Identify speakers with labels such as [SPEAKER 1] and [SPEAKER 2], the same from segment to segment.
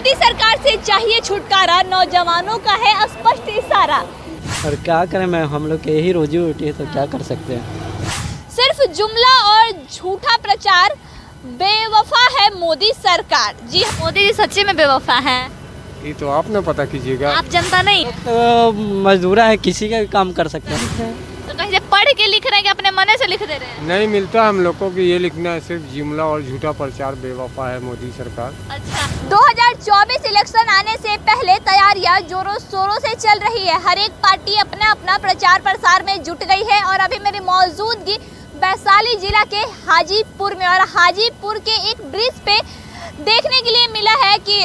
[SPEAKER 1] मोदी सरकार से चाहिए छुटकारा, नौजवानों का है स्पष्ट इशारा।
[SPEAKER 2] और क्या करें मैम, हम लोग की यही रोजी रोटी है तो क्या कर सकते हैं।
[SPEAKER 1] सिर्फ जुमला और झूठा प्रचार, बेवफा है मोदी सरकार। जी मोदी जी सच्ची में बेवफा है?
[SPEAKER 3] ये तो आप ना पता कीजिएगा।
[SPEAKER 1] आप जनता नहीं
[SPEAKER 2] तो मजदूरा है, किसी का भी काम कर सकते हैं।
[SPEAKER 1] तो कहीं से पढ़ के लिख रहे हैं कि अपने मन से लिख दे रहे हैं?
[SPEAKER 3] नहीं मिलता हम लोग को कि ये लिखना है, सिर्फ जुमला और झूठा प्रचार, बेवफा है मोदी सरकार।
[SPEAKER 1] अच्छा, 2024 इलेक्शन आने से पहले तैयारियां जोरों शोरों से चल रही है। हर एक पार्टी अपना अपना प्रचार प्रसार में जुट गई है और अभी मेरी मौजूदगी वैशाली जिला के हाजीपुर में, और हाजीपुर के एक ब्रिज पे देखने के लिए मिला है कि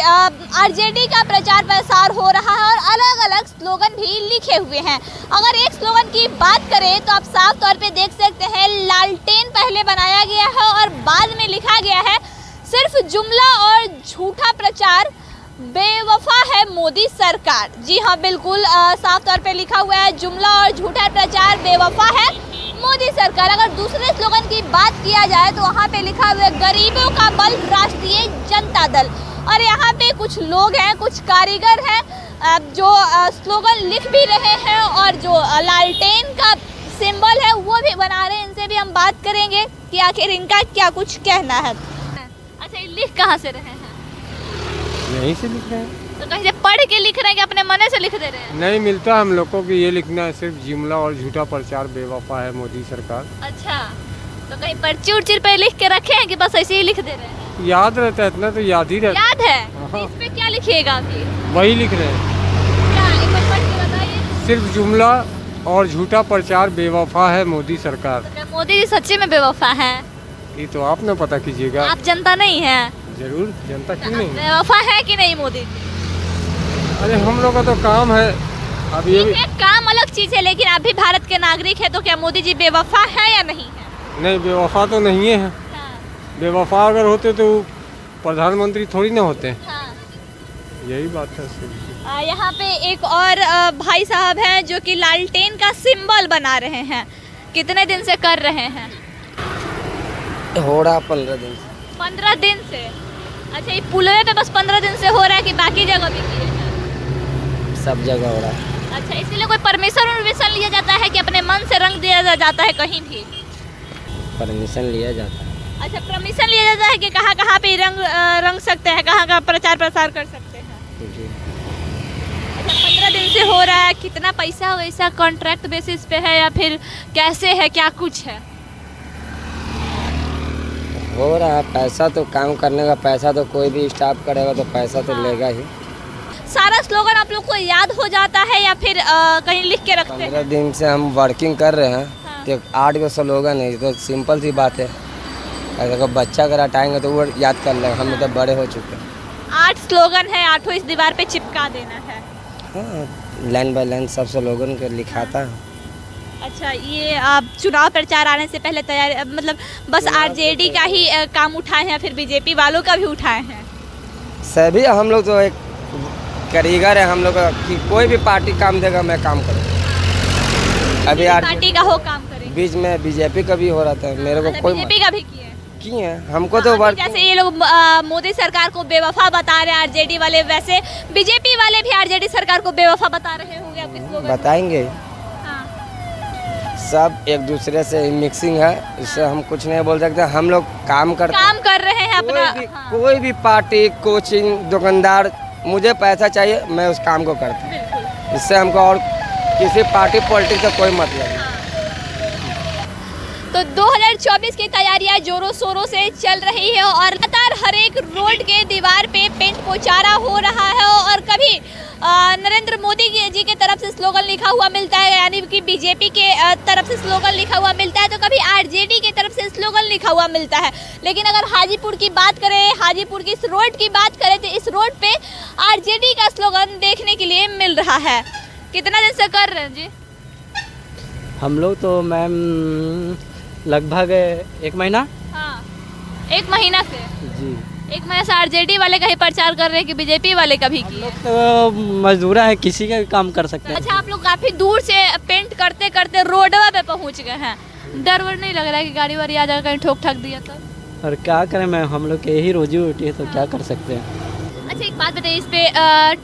[SPEAKER 1] आरजेडी का प्रचार प्रसार हो रहा है और अलग अलग स्लोगन भी लिखे हुए हैं। अगर एक स्लोगन की बात करें तो आप साफ तौर पे देख सकते हैं, लालटेन पहले बनाया गया है और बाद में लिखा गया है सिर्फ जुमला और झूठा प्रचार, बेवफा है मोदी सरकार। जी हाँ, बिल्कुल साफ तौर पे लिखा हुआ है, जुमला और झूठा प्रचार, बेवफा है मोदी सरकार। अगर दूसरे स्लोगन की बात किया जाए तो वहाँ पे लिखा हुआ है, गरीबों का बल राष्ट्रीय जनता दल। और यहाँ पे कुछ लोग हैं, कुछ कारीगर हैं जो स्लोगन लिख भी रहे हैं और जो लालटेन का सिंबल है वो भी बना रहे हैं। इनसे भी हम बात करेंगे कि आखिर इनका क्या कुछ कहना है। अच्छा, ये लिख कहाँ से रहे हैं?
[SPEAKER 3] यहीं से लिख रहे हैं।
[SPEAKER 1] तो कहीं से पढ़ के लिख रहे हैं कि अपने मन से लिख दे रहे हैं?
[SPEAKER 3] नहीं मिलता हम लोग को कि ये लिखना है, सिर्फ जुमला और झूठा प्रचार, बेवफा है मोदी सरकार।
[SPEAKER 1] अच्छा, तो कहीं पर्ची उर्ची पे लिख के रखे हैं कि बस ऐसे ही लिख दे रहे हैं?
[SPEAKER 3] याद रहता है, इतना तो याद ही रहता
[SPEAKER 1] याद है?
[SPEAKER 3] हाँ।
[SPEAKER 1] तो इस पे क्या लिखिएगा अभी?
[SPEAKER 3] वही लिख रहे हैं,
[SPEAKER 1] क्या एक बार पढ़ के बताइए।
[SPEAKER 3] सिर्फ जुमला और झूठा प्रचार, बेवफा है मोदी सरकार।
[SPEAKER 1] तो क्या मोदी जी सच्ची में बेवफा है?
[SPEAKER 3] ये तो आप ना पता कीजिएगा।
[SPEAKER 1] आप जनता नहीं है?
[SPEAKER 3] जरूर, जनता क्यों नहीं।
[SPEAKER 1] बेवफा है कि नहीं मोदी जी?
[SPEAKER 3] अरे हम लोग का तो काम है। अब ये भी
[SPEAKER 1] ठीक है, काम अलग चीज है, लेकिन आप भी भारत के नागरिक है, तो क्या मोदी जी बेवफा है या नहीं है?
[SPEAKER 3] नहीं, बेवफा तो नहीं है। बेवफा अगर होते तो प्रधानमंत्री थोड़ी ना होते।
[SPEAKER 1] हाँ।
[SPEAKER 3] यही बात है।
[SPEAKER 1] यहाँ पे एक और भाई साहब हैं जो कि लालटेन का सिंबल बना रहे हैं। कितने दिन से कर रहे हैं?
[SPEAKER 2] हो रहा 15 दिन से।
[SPEAKER 1] 15 दिन से? अच्छा, ये पुलवे पे बस 15 दिन से हो रहा है कि बाकी जगह भी किए हैं?
[SPEAKER 2] सब जगह हो रहा है।
[SPEAKER 1] अच्छा, इसीलिए कोई परमिशन लिया जाता है कि अपने मन से रंग दिया जाता है कहीं भी?
[SPEAKER 2] परमिशन लिया जाता है।
[SPEAKER 1] अच्छा, परमिशन लिया जाता है कि कहाँ पे रंग सकते हैं, कहाँ का प्रचार प्रसार कर सकते हैं?
[SPEAKER 2] जी।
[SPEAKER 1] अच्छा, 15 दिन से हो रहा है। कितना पैसा वैसा कॉन्ट्रैक्ट बेसिस पे है या फिर कैसे है, क्या कुछ है?
[SPEAKER 2] हो रहा है, पैसा तो काम करने का पैसा तो कोई भी स्टाफ करेगा तो पैसा तो लेगा ही।
[SPEAKER 1] सारा स्लोगन आप लोग को याद हो जाता है या फिर कहीं लिख के रखते हैं?
[SPEAKER 2] 15 दिन से हम वर्किंग कर रहे हैं।
[SPEAKER 1] हाँ।
[SPEAKER 2] तो 8 गो स्लोगन है, तो सिंपल सी बात है। अगर बच्चा अगर हटाएंगे तो वो याद कर लेगा, हम तो बड़े हो चुके हैं।
[SPEAKER 1] 8 स्लोगन है, 8 इस दीवार पे चिपका देना है।
[SPEAKER 2] हाँ, लाइन बाय लाइन सब स्लोगन के लिखाता है।
[SPEAKER 1] अच्छा, ये आप चुनाव प्रचार आने से पहले तैयारी, मतलब बस आरजेडी का ही काम उठाए हैं या फिर बीजेपी वालों का भी उठाए हैं?
[SPEAKER 2] सभी हम लोग तो एक कारीगर है हम लोग का, कि कोई भी पार्टी काम देगा मैं काम करूँगा। अभी
[SPEAKER 1] पार्टी का हो काम करेंगे।
[SPEAKER 2] बीच में बीजेपी का भी हो रहा था, मेरे को कोई
[SPEAKER 1] बीजेपी का भी
[SPEAKER 2] किए हैं हमको तो वर्क।
[SPEAKER 1] जैसे ये लोग मोदी सरकार को बेवफा बता रहे हैं आरजेडी वाले, वैसे बीजेपी वाले भी आरजेडी सरकार को बेवफा बता रहे होंगे आपके स्लोगन में?
[SPEAKER 2] बताएंगे।
[SPEAKER 1] हाँ।
[SPEAKER 2] सब एक दूसरे से मिक्सिंग है, इससे हम कुछ नहीं बोल सकते। हम लोग काम कर
[SPEAKER 1] रहे हैं अपना।
[SPEAKER 2] कोई भी पार्टी, कोचिंग, दुकानदार, मुझे पैसा चाहिए, मैं उस काम को करता हूँ। इससे हमको और किसी पार्टी पॉलिटिक्स का कोई मतलब नहीं।
[SPEAKER 1] तो 2024 की तैयारियां जोरों शोरों से चल रही है और लगातार हर एक रोड के दीवार पे पेंट पोचारा हो रहा है और कभी नरेंद्र मोदी जी के तरफ से स्लोगन लिखा हुआ मिलता है, यानी कि बीजेपी के तरफ से स्लोगन लिखा हुआ मिलता है, तो कभी आरजेडी की तरफ से स्लोगन लिखा हुआ मिलता है। लेकिन अगर हाजीपुर की बात करें, हाजीपुर की इस रोड की बात करें, तो इस रोड पे आरजेडी का स्लोगन देखने के लिए मिल रहा है। कितना दिन से कर रहे हैं जी?
[SPEAKER 2] हम लोग तो मैम लगभग 1 महीना।
[SPEAKER 1] हाँ, 1 महीना से।
[SPEAKER 2] जी।
[SPEAKER 1] 1 महीने से आरजेडी वाले का ही प्रचार कर रहे हैं कि बीजेपी वाले का भी किए?
[SPEAKER 2] तो मजदूरा है, किसी का भी काम कर सकते हैं।
[SPEAKER 1] अच्छा, आप लोग काफी दूर से पेंट करते करते रोडवा पे पहुंच गए हैं, डर वर नहीं लग रहा है कि गाड़ी वाड़ी आ जाकर कहीं ठोक ठाक दिया तो?
[SPEAKER 2] और क्या करें मैम, हम लोग की यही रोजी रोटी है तो क्या कर सकते हैं।
[SPEAKER 1] अच्छा एक बात बताइए, इस पे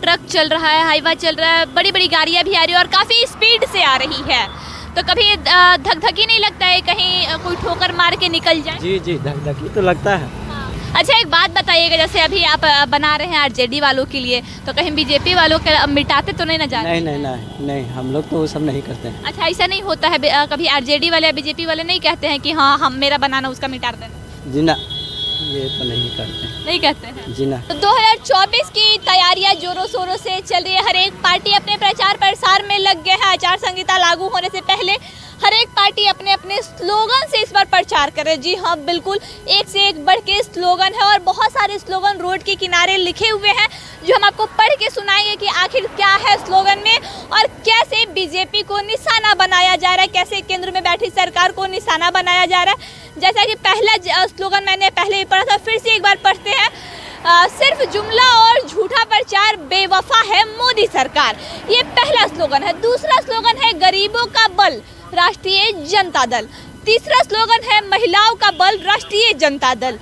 [SPEAKER 1] ट्रक चल रहा है, हाईवा चल रहा है, बड़ी बड़ी गाड़ियाँ भी आ रही है और काफ़ी स्पीड से आ रही है, तो कभी धक-धकी नहीं लगता है कहीं कोई ठोकर मार के निकल जाए?
[SPEAKER 4] जी जी, धक-धकी तो लगता है।
[SPEAKER 1] अच्छा एक बात बताइएगा, जैसे अभी आप बना रहे हैं आरजेडी वालों के लिए, तो कहीं बीजेपी वालों के मिटाते तो नहीं ना जा रहे?
[SPEAKER 4] नहीं, हम लोग तो वो सब नहीं करते हैं।
[SPEAKER 1] अच्छा ऐसा नहीं होता है, कभी आरजेडी वाले या बीजेपी वाले नहीं कहते हैं कि हाँ हम मेरा बनाना उसका मिटा देना?
[SPEAKER 4] जी ना, ये तो नहीं करते हैं।
[SPEAKER 1] नहीं कहते हैं
[SPEAKER 4] जी ना।
[SPEAKER 1] तो 2024 की तैयारियां जोरों शोरों से चल रही है। हर एक पार्टी अपने प्रचार प्रसार में लग गए हैं। आचार संहिता लागू होने से पहले हर एक पार्टी अपने अपने स्लोगन से इस बार प्रचार कर रही है। जी हाँ, बिल्कुल एक से एक बढ़ के स्लोगन है और बहुत सारे स्लोगन रोड के किनारे लिखे हुए हैं, जो हम आपको पढ़ के सुनाएंगे कि आखिर क्या है स्लोगन में और कैसे बीजेपी को निशाना बनाया जा रहा है, कैसे केंद्र में बैठी सरकार को निशाना बनाया जा रहा है। जैसा कि पहला स्लोगन मैंने पहले ही पढ़ा था, फिर से एक बार पढ़ते हैं। सिर्फ जुमला और झूठा प्रचार, बेवफा है मोदी सरकार, ये पहला स्लोगन है। दूसरा स्लोगन है गरीबों का बल, राष्ट्रीय जनता दल। तीसरा स्लोगन है महिलाओं का बल, राष्ट्रीय जनता दल।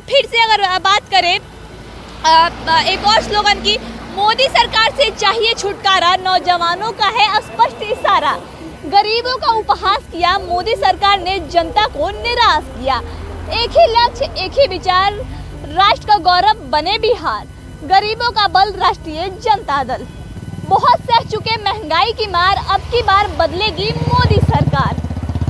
[SPEAKER 1] फिर से अगर बात करें एक और स्लोगन की, मोदी सरकार से चाहिए छुटकारा, नौजवानों का है स्पष्ट इशारा। गरीबों का उपहास किया, मोदी सरकार ने जनता को निराश किया। एक ही लक्ष्य, एक ही विचार, राष्ट्र का गौरव बने बिहार, गरीबों का बल, राष्ट्रीय जनता दल। बहुत सह चुके महंगाई की मार, अब की बार बदलेगी मोदी सरकार।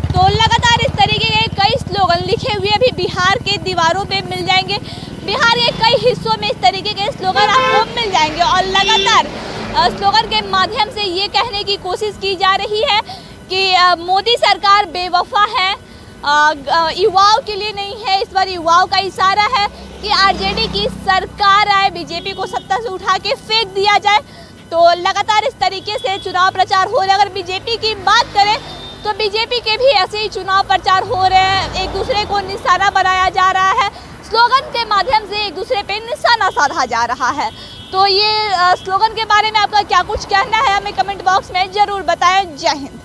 [SPEAKER 1] तो लगातार इस तरीके के कई स्लोगन लिखे हुए अभी बिहार के दीवारों पे मिल जाएंगे। बिहार के कई हिस्सों में इस तरीके के स्लोगन आपको मिल जाएंगे और लगातार स्लोगन के माध्यम से ये कहने की कोशिश की जा रही है कि मोदी सरकार बेवफा है, युवाओं के लिए नहीं है। इस बार युवाओं का इशारा है कि आरजेडी की सरकार आए, बीजेपी को सत्ता से उठा के फेंक दिया जाए। तो लगातार इस तरीके से चुनाव प्रचार हो रहा है। अगर बीजेपी की बात करें तो बीजेपी के भी ऐसे ही चुनाव प्रचार हो रहे हैं, एक दूसरे को निशाना बनाया जा रहा है, स्लोगन के माध्यम से एक दूसरे पे निशाना साधा जा रहा है। तो ये स्लोगन के बारे में आपका क्या कुछ कहना है, हमें कमेंट बॉक्स में ज़रूर बताएं। जय हिंद।